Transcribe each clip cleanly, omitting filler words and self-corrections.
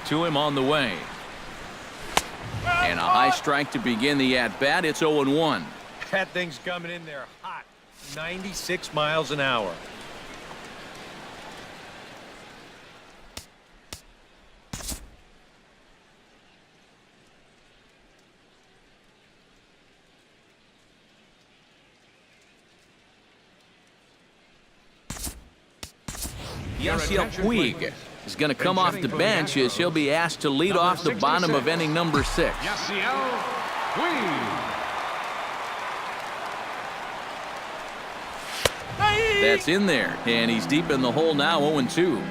to him on the way. And a high strike to begin the at-bat. It's 0-1. That thing's coming in there hot. 96 miles an hour. Yasiel Puig is going to come off the bench as he'll be asked to lead off the bottom of inning number 6. Yasiel Puig. That's in there, and he's deep in the hole now, 0-2.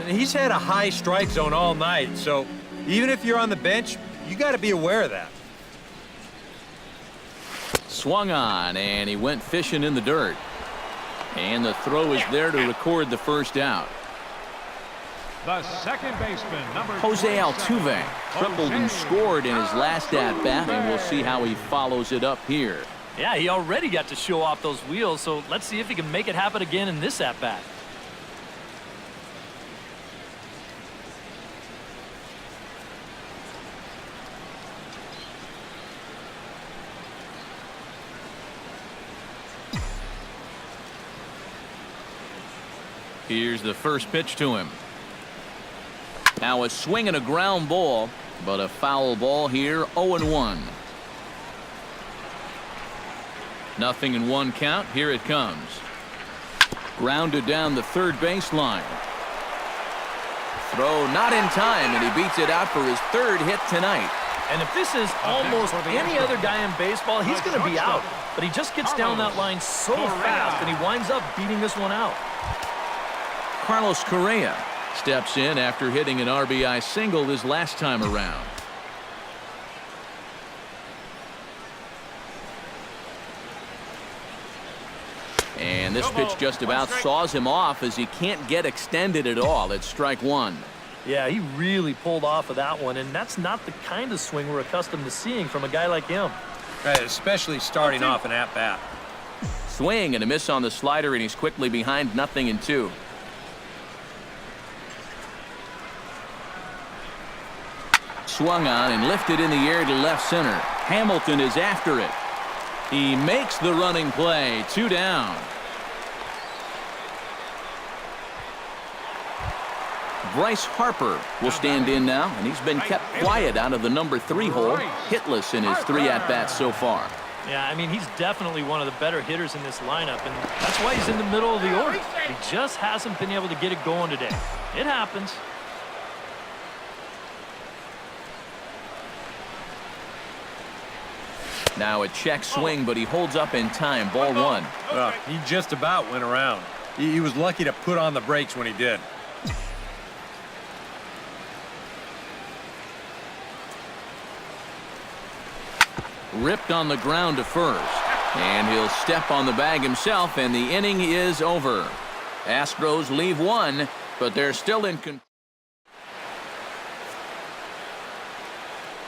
He's had a high strike zone all night, so even if you're on the bench, you got to be aware of that. Swung on, and he went fishing in the dirt. And the throw is there to record the first out. The second baseman, number Jose Altuve tripled and scored in his last at-bat, and we'll see how he follows it up here. Yeah, he already got to show off those wheels, so let's see if he can make it happen again in this at-bat. Here's the first pitch to him. Now a swing and a ground ball, but a foul ball here, 0-1. Nothing in one count. Here it comes. Grounded down the third baseline. Throw not in time, and he beats it out for his third hit tonight. And if this is almost any other guy in baseball, he's going to be out. But he just gets down that line so fast, and he winds up beating this one out. Carlos Correa steps in after hitting an RBI single his last time around. And this pitch just about saws him off as he can't get extended at all. It's strike one. Yeah, he really pulled off of that one, and that's not the kind of swing we're accustomed to seeing from a guy like him. Right, especially starting off an at-bat. Swing and a miss on the slider, and he's quickly behind 0-2. Swung on and lifted in the air to left center. Hamilton is after it. He makes the running play. 2 down. Bryce Harper will stand in now, and he's been kept quiet out of the number 3 hole, hitless in his 3 at-bats so far. Yeah, I mean, he's definitely one of the better hitters in this lineup, and that's why he's in the middle of the order. He just hasn't been able to get it going today. It happens. Now a check swing, but he holds up in time. Ball 1. He just about went around. He was lucky to put on the brakes when he did. Ripped on the ground to first. And he'll step on the bag himself, and the inning is over. Astros leave 1, but they're still in control.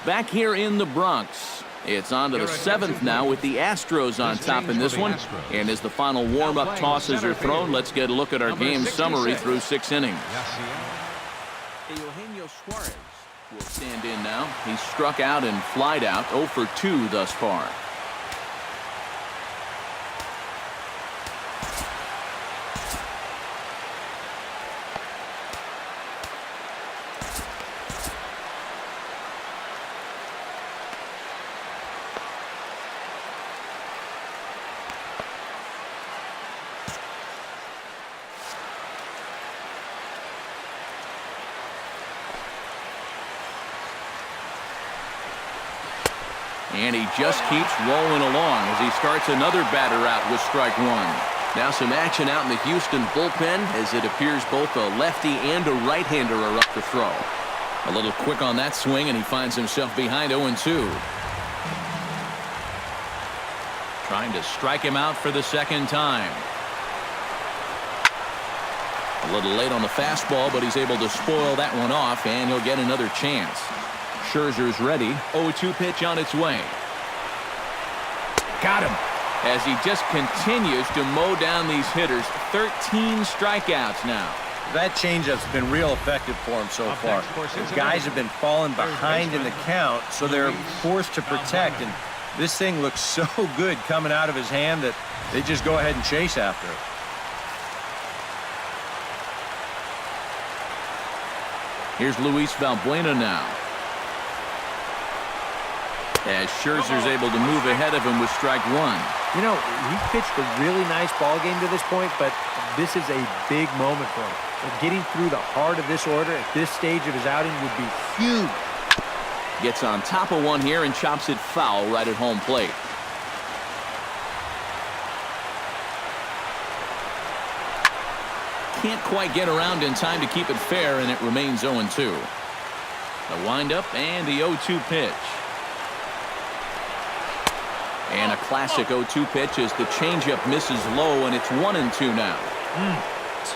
Back here in the Bronx, it's on to the 7th now with the Astros on top in this one. And as the final warm-up tosses are thrown, let's get a look at our game summary through 6 innings. Eugenio Suarez will stand in now. He's struck out and flied out, 0 for 2 thus far. And he just keeps rolling along as he starts another batter out with strike 1. Now some action out in the Houston bullpen as it appears both a lefty and a right-hander are up to throw. A little quick on that swing, and he finds himself behind 0-2. Trying to strike him out for the second time. A little late on the fastball, but he's able to spoil that one off, and he'll get another chance. Scherzer's ready. 0-2 pitch on its way. Got him. As he just continues to mow down these hitters. 13 strikeouts now. That changeup's been real effective for him so far. The guys have been falling behind in the count, so they're forced to protect. And this thing looks so good coming out of his hand that they just go ahead and chase after it. Here's Luis Valbuena now. As Scherzer's able to move ahead of him with strike one. You know, he pitched a really nice ball game to this point, but this is a big moment for him. Getting through the heart of this order at this stage of his outing would be huge. Gets on top of one here and chops it foul right at home plate. Can't quite get around in time to keep it fair, and it remains 0-2. The windup and the 0-2 pitch. And a classic 0-2 pitch as the changeup misses low, and it's 1-2 now.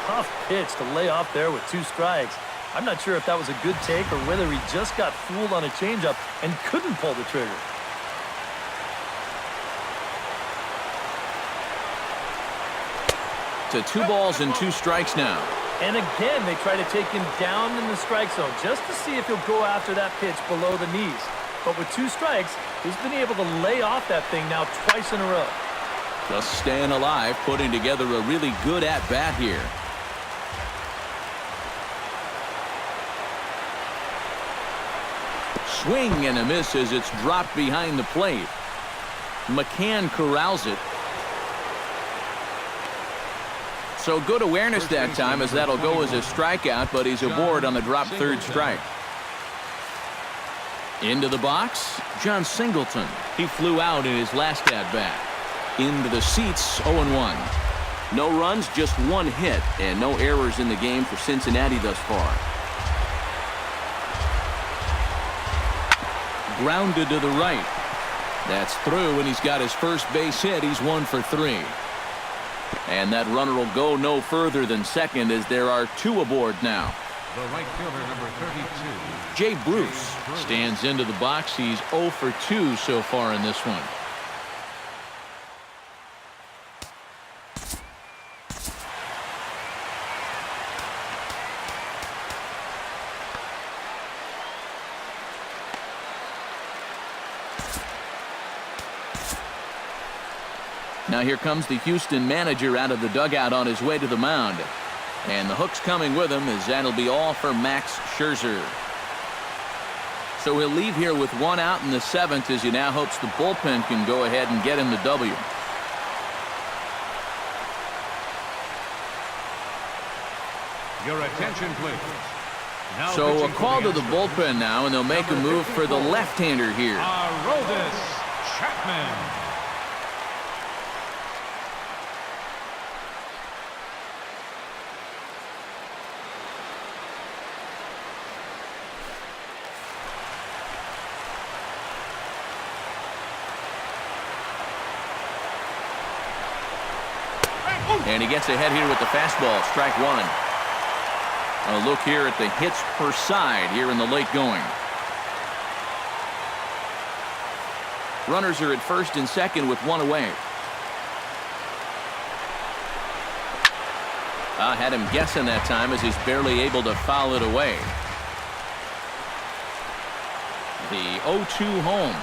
Tough pitch to lay off there with 2 strikes. I'm not sure if that was a good take or whether he just got fooled on a changeup and couldn't pull the trigger. To 2 balls and 2 strikes now. And again, they try to take him down in the strike zone just to see if he'll go after that pitch below the knees. But with 2 strikes, he's been able to lay off that thing now twice in a row. Just staying alive, putting together a really good at-bat here. Swing and a miss as it's dropped behind the plate. McCann corrals it. So good awareness that time, as that'll go as a strikeout, but he's aboard on the drop third strike. Into the box, John Singleton. He flew out in his last at-bat. Into the seats, 0-1. No runs, just 1 hit, and no errors in the game for Cincinnati thus far. Grounded to the right. That's through, and he's got his first base hit. He's 1 for 3. And that runner will go no further than second, as there are 2 aboard now. The right fielder, number 32. Jay Bruce stands into the box. He's 0 for 2 so far in this one. Now here comes the Houston manager out of the dugout on his way to the mound. And the hook's coming with him, as that'll be all for Max Scherzer. So he'll leave here with 1 out in the 7th, as he now hopes the bullpen can go ahead and get him the W. Your attention, please. Now So a pitching call for to the bullpen now, and they'll make a move for the left-hander here. Aroldis Chapman. And he gets ahead here with the fastball, strike 1. A look here at the hits per side here in the late going. Runners are at first and second with 1 away. Had him guessing that time, as he's barely able to foul it away. The 0-2 home.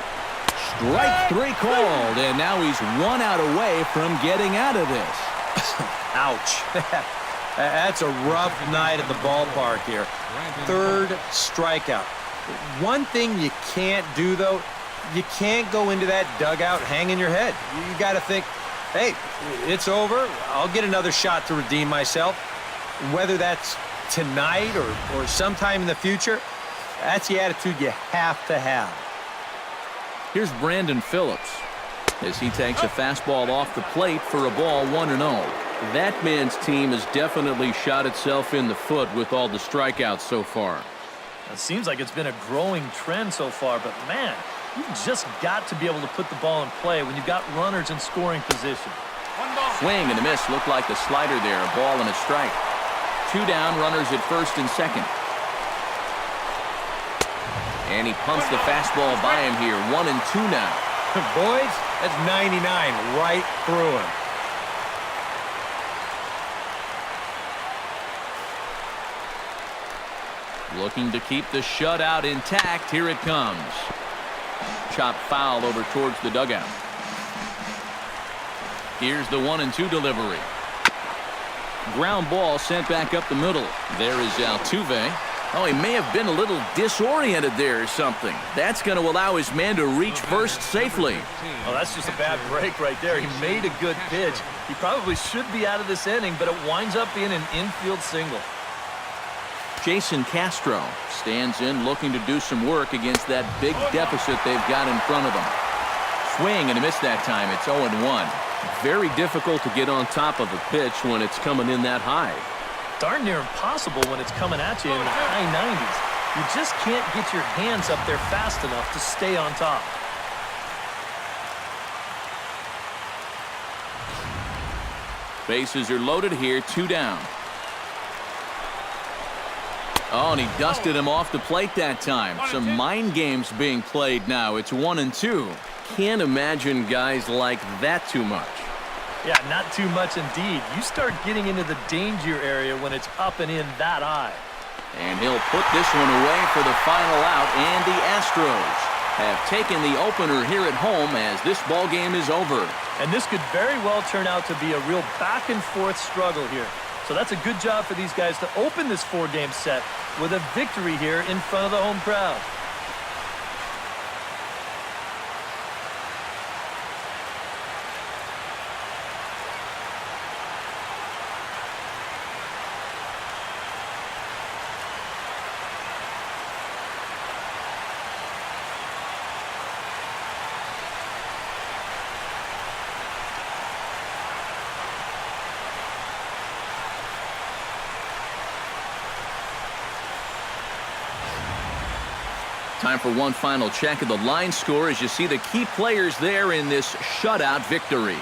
Strike 3 called, and now he's 1 out away from getting out of this. Ouch. That's a rough night at the ballpark here. 3rd strikeout. One thing you can't do, though, you can't go into that dugout hanging your head. You got to think, hey, it's over. I'll get another shot to redeem myself. Whether that's tonight or sometime in the future, that's the attitude you have to have. Here's Brandon Phillips as he takes a fastball off the plate for a ball, 1-0. That man's team has definitely shot itself in the foot with all the strikeouts so far. It seems like it's been a growing trend so far, but man, you've just got to be able to put the ball in play when you've got runners in scoring position. Swing and a miss. Looked like the slider there. A ball and a strike. 2 down, runners at first and second. And he pumps the fastball by him here. 1-2 now. Boys, that's 99 right through him. looking to keep the shutout intact. Here it comes. Chopped foul over towards the dugout. Here's the 1-2 delivery. Ground ball sent back up the middle. There is Altuve. Oh, he may have been a little disoriented there or something. That's going to allow his man to reach first safely. Oh, that's just a bad break right there. He made a good pitch. He probably should be out of this inning, but it winds up being an infield single. Jason Castro stands in looking to do some work against that big deficit they've got in front of them. Swing and a miss that time. It's 0-1. Very difficult to get on top of a pitch when it's coming in that high. Darn near impossible when it's coming at you in the high 90s. You just can't get your hands up there fast enough to stay on top. Bases are loaded here, 2 down. Oh, and he dusted him off the plate that time. Some mind games being played now. It's 1-2. Can't imagine guys like that too much. Yeah, not too much indeed. You start getting into the danger area when it's up and in that high. And he'll put this one away for the final out, and the Astros have taken the opener here at home as this ball game is over. And this could very well turn out to be a real back-and-forth struggle here. So that's a good job for these guys to open this 4-game set with a victory here in front of the home crowd. Time for one final check of the line score as you see the key players there in this shutout victory.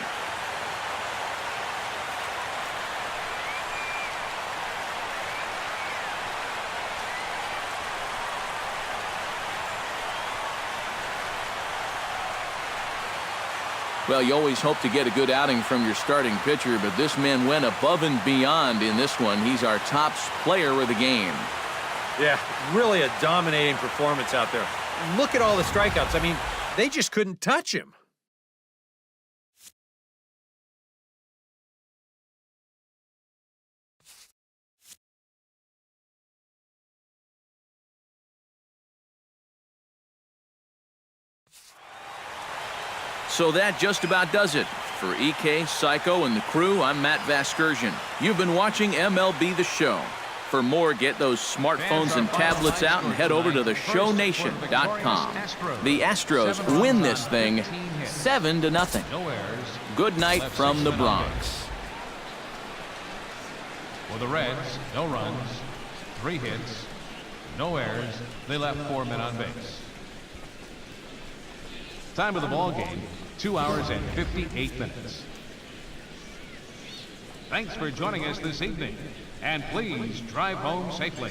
Well, you always hope to get a good outing from your starting pitcher, but this man went above and beyond in this one. He's our top player of the game. Yeah, really a dominating performance out there. Look at all the strikeouts. I mean, they just couldn't touch him. So that just about does it. For EK, Psycho, and the crew, I'm Matt Vasgersian. You've been watching MLB The Show. For more, get those smartphones and tablets out and head over to theshownation.com. The Astros win this thing 7-0. Good night from the Bronx. For the Reds, no runs, 3 hits, no errors. They left 4 men on base. Time of the ball game, 2 hours and 58 minutes. Thanks for joining us this evening, and please drive home safely.